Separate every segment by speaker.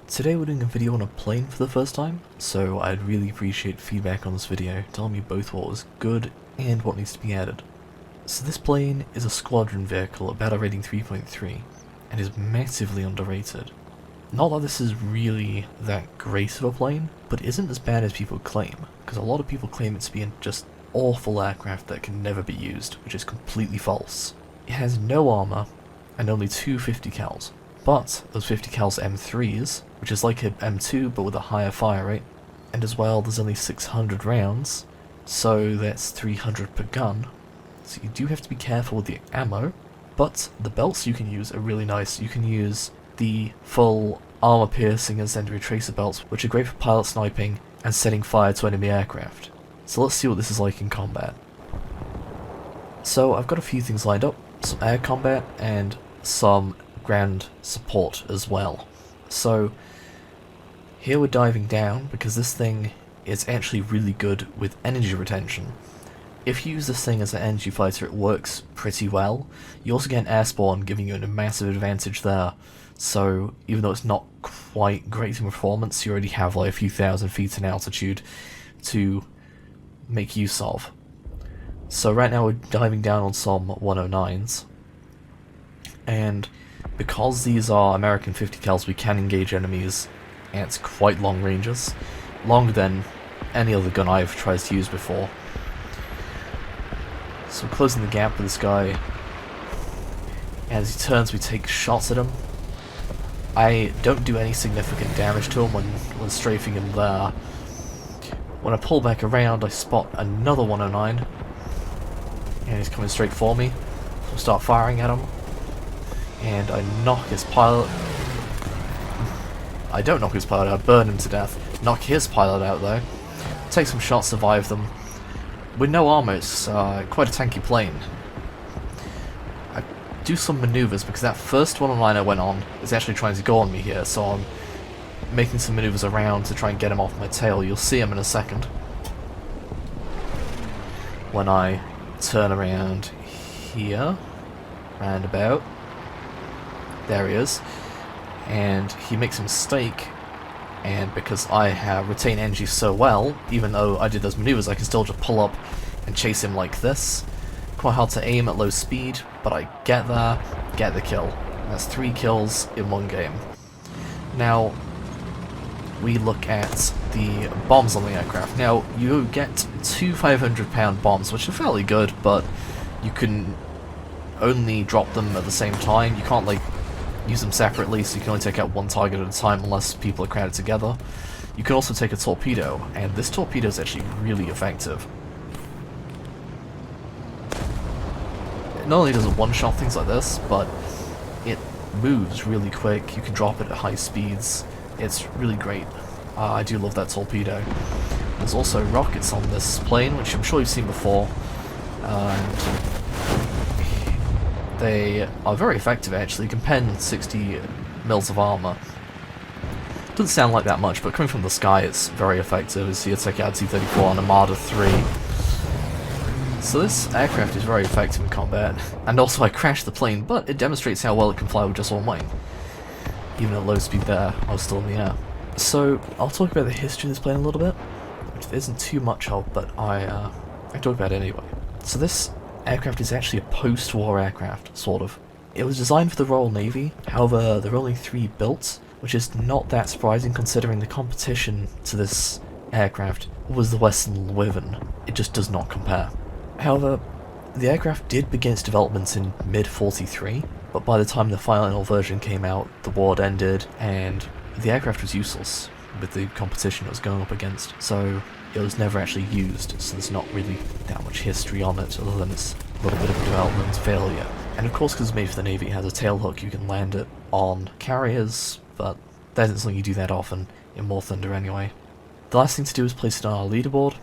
Speaker 1: Today we're doing a video on a plane for the first time, so I'd really appreciate feedback on this video, telling me both what was good and what needs to be added. So this plane is a squadron vehicle, about a rating 3.3, and is massively underrated. Not that this is really that great of a plane, but it isn't as bad as people claim, because a lot of people claim it to be just awful aircraft that can never be used, which is completely false. It has no armour, and only two 50 cals. But those 50 cals M3s, which is like an M2 but with a higher fire rate, and as well there's only 600 rounds, so that's 300 per gun, so you do have to be careful with the ammo, but the belts you can use are really nice. You can use the full armor piercing and secondary tracer belts, which are great for pilot sniping and setting fire to enemy aircraft. So let's see what this is like in combat. So I've got a few things lined up, some air combat and some ground support as well. So here we're diving down because this thing is actually really good with energy retention. If you use this thing as an energy fighter, it works pretty well. You also get an air spawn, giving you a massive advantage there. So even though it's not quite great in performance, you already have like a few thousand feet in altitude to make use of. So right now we're diving down on some 109s, and because these are American 50 cals, we can engage enemies at quite long ranges, longer than any other gun I've tried to use before. So we're closing the gap with this guy. As he turns, we take shots at him. I don't do any significant damage to him when strafing him there. When I pull back around, I spot another 109, and he's coming straight for me. So I start firing at him, and I knock his pilot. I don't knock his pilot out, I burn him to death. Knock his pilot out though. Take some shots, survive them. With no armor, it's quite a tanky plane. I do some maneuvers because that first 109 I went on is actually trying to go on me here, so I'm making some maneuvers around to try and get him off my tail. You'll see him in a second when I turn around here, roundabout. There he is, and he makes a mistake, and because I have retained energy so well, even though I did those maneuvers, I can still just pull up and chase him like this. Quite hard to aim at low speed, but I get there, get the kill. And that's 3 kills in one game. Now, we look at the bombs on the aircraft. Now, you get 2 500-pound bombs, which are fairly good, but you can only drop them at the same time. You can't, like, use them separately, so you can only take out one target at a time unless people are crowded together. You can also take a torpedo, and this torpedo is actually really effective. Not only does it one-shot things like this, but it moves really quick. You can drop it at high speeds. It's really great. I do love that torpedo. There's also rockets on this plane, which I'm sure you've seen before, and they are very effective actually. You can pen 60 mils of armor. Doesn't sound like that much, but coming from the sky it's very effective. You see a take out T-34 on Armada 3. So this aircraft is very effective in combat, and also I crashed the plane, but it demonstrates how well it can fly with just one wing. Even at low speed there, I was still in the air. So I'll talk about the history of this plane a little bit, which there isn't too much of, but I talk about it anyway. So this aircraft is actually a post-war aircraft, sort of. It was designed for the Royal Navy, however there are only 3 built, which is not that surprising considering the competition to this aircraft was the Western Wyvern. It just does not compare. However, the aircraft did begin its development in mid-43, but by the time the final version came out, the war had ended, and the aircraft was useless with the competition it was going up against, so it was never actually used, so there's not really that much history on it, other than it's a little bit of a development failure. And of course, because it's made for the Navy, it has a tailhook, you can land it on carriers, but that isn't something you do that often in War Thunder anyway. The last thing to do is place it on our leaderboard,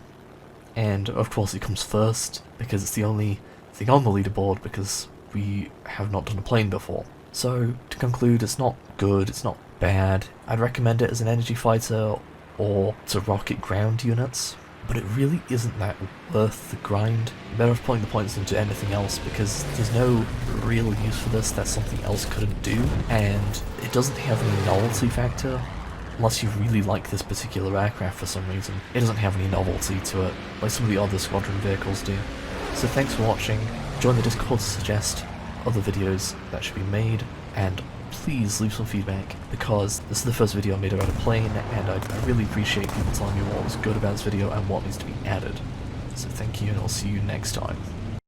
Speaker 1: and of course it comes first, because it's the only thing on the leaderboard, because we have not done a plane before. So, to conclude, it's not good, it's not bad. I'd recommend it as an energy fighter or to rocket ground units, but it really isn't that worth the grind. You're better off putting the points into anything else, because there's no real use for this that something else couldn't do, and it doesn't have any novelty factor. unless you really like this particular aircraft for some reason. It doesn't have any novelty to it, like some of the other squadron vehicles do. So thanks for watching, join the Discord to suggest other videos that should be made, and please leave some feedback, because this is the first video I made about a plane, and I really appreciate people telling me what was good about this video and what needs to be added. So thank you, and I'll see you next time.